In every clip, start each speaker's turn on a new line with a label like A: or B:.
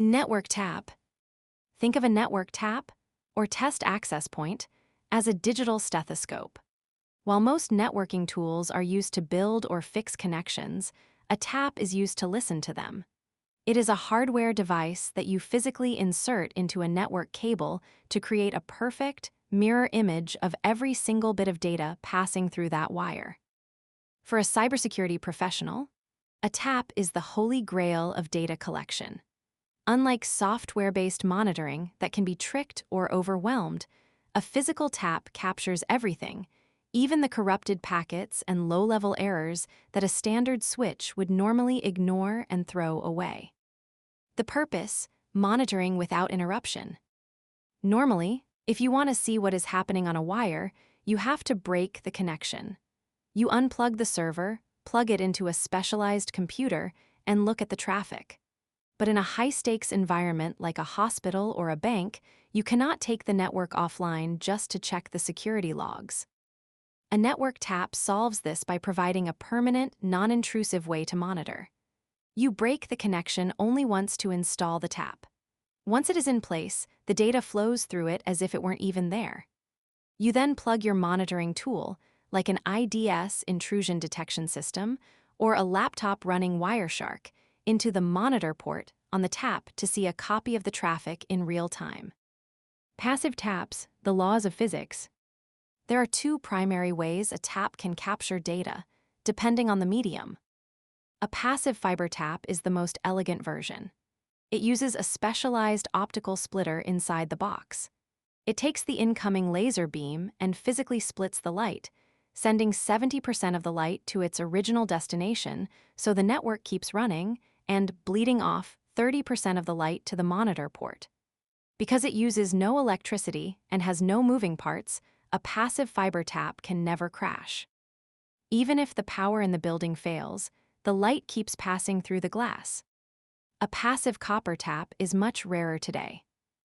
A: Network tap. Think of a network tap, or test access point, as a digital stethoscope. While most networking tools are used to build or fix connections, a tap is used to listen to them. It is a hardware device that you physically insert into a network cable to create a perfect, mirror image of every single bit of data passing through that wire. For a cybersecurity professional, a tap is the holy grail of data collection. Unlike software-based monitoring that can be tricked or overwhelmed, a physical tap captures everything, even the corrupted packets and low-level errors that a standard switch would normally ignore and throw away. The purpose: monitoring without interruption. Normally, if you want to see what is happening on a wire, you have to break the connection. You unplug the server, plug it into a specialized computer, and look at the traffic. But in a high-stakes environment like a hospital or a bank, you cannot take the network offline just to check the security logs. A network tap solves this by providing a permanent, non-intrusive way to monitor. You break the connection only once to install the tap. Once it is in place, the data flows through it as if it weren't even there. You then plug your monitoring tool, like an IDS intrusion detection system or a laptop running Wireshark, into the monitor port on the tap to see a copy of the traffic in real time. Passive taps, the laws of physics. There are two primary ways a tap can capture data, depending on the medium. A passive fiber tap is the most elegant version. It uses a specialized optical splitter inside the box. It takes the incoming laser beam and physically splits the light, sending 70% of the light to its original destination so the network keeps running, and bleeding off 30% of the light to the monitor port. Because it uses no electricity and has no moving parts, a passive fiber tap can never crash. Even if the power in the building fails, the light keeps passing through the glass. A passive copper tap is much rarer today.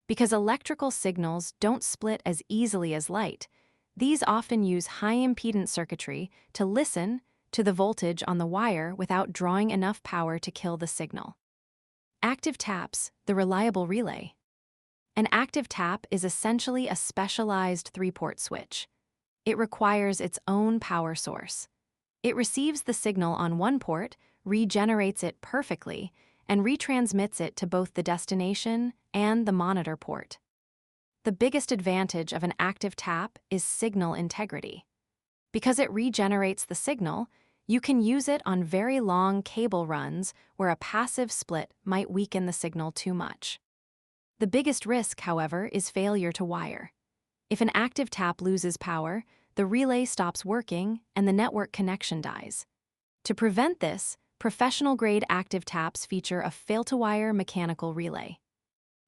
A: Because electrical signals don't split as easily as light, these often use high-impedance circuitry to listen to the voltage on the wire without drawing enough power to kill the signal. Active taps, the reliable relay. An active tap is essentially a specialized 3-port switch. It requires its own power source. It receives the signal on one port, regenerates it perfectly, and retransmits it to both the destination and the monitor port. The biggest advantage of an active tap is signal integrity. Because it regenerates the signal, you can use it on very long cable runs where a passive split might weaken the signal too much. The biggest risk, however, is failure to wire. If an active tap loses power, the relay stops working and the network connection dies. To prevent this, professional-grade active taps feature a fail-to-wire mechanical relay.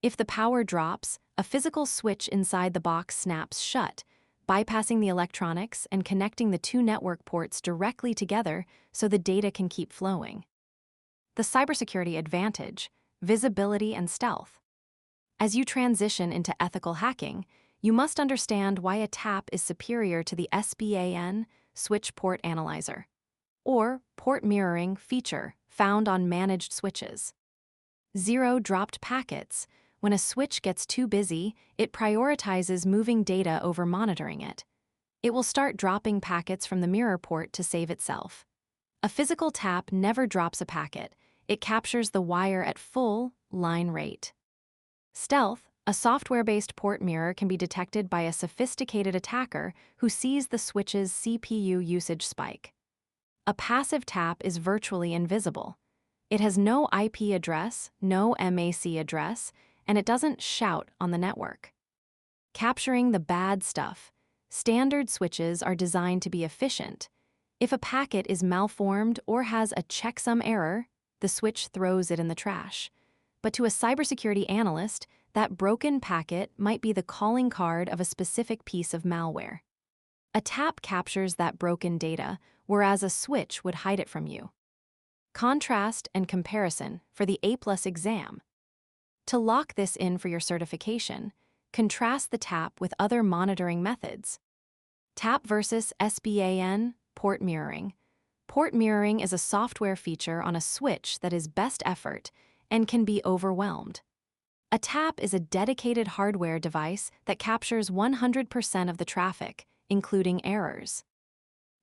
A: If the power drops, a physical switch inside the box snaps shut, bypassing the electronics and connecting the two network ports directly together so the data can keep flowing. The cybersecurity advantage: visibility and stealth. As you transition into ethical hacking, you must understand why a tap is superior to the SBAN switch port analyzer, or port mirroring feature found on managed switches. Zero dropped packets. When a switch gets too busy, it prioritizes moving data over monitoring it. It will start dropping packets from the mirror port to save itself. A physical tap never drops a packet. It captures the wire at full line rate. Stealth, a software-based port mirror, can be detected by a sophisticated attacker who sees the switch's CPU usage spike. A passive tap is virtually invisible. It has no IP address, no MAC address, and it doesn't shout on the network. Capturing the bad stuff. Standard switches are designed to be efficient. If a packet is malformed or has a checksum error, the switch throws it in the trash. But to a cybersecurity analyst, that broken packet might be the calling card of a specific piece of malware. A tap captures that broken data, whereas a switch would hide it from you. Contrast and comparison for the A+ exam. To lock this in for your certification, contrast the tap with other monitoring methods. Tap versus SBAN, port mirroring. Port mirroring is a software feature on a switch that is best effort and can be overwhelmed. A tap is a dedicated hardware device that captures 100% of the traffic, including errors.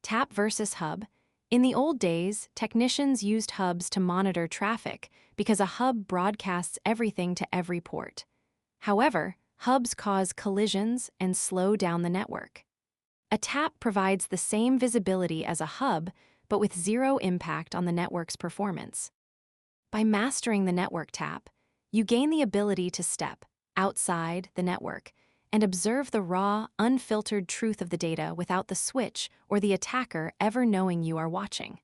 A: Tap versus hub. In the old days, technicians used hubs to monitor traffic because a hub broadcasts everything to every port. However, hubs cause collisions and slow down the network. A tap provides the same visibility as a hub, but with zero impact on the network's performance. By mastering the network tap, you gain the ability to step outside the network and observe the raw, unfiltered truth of the data without the switch or the attacker ever knowing you are watching.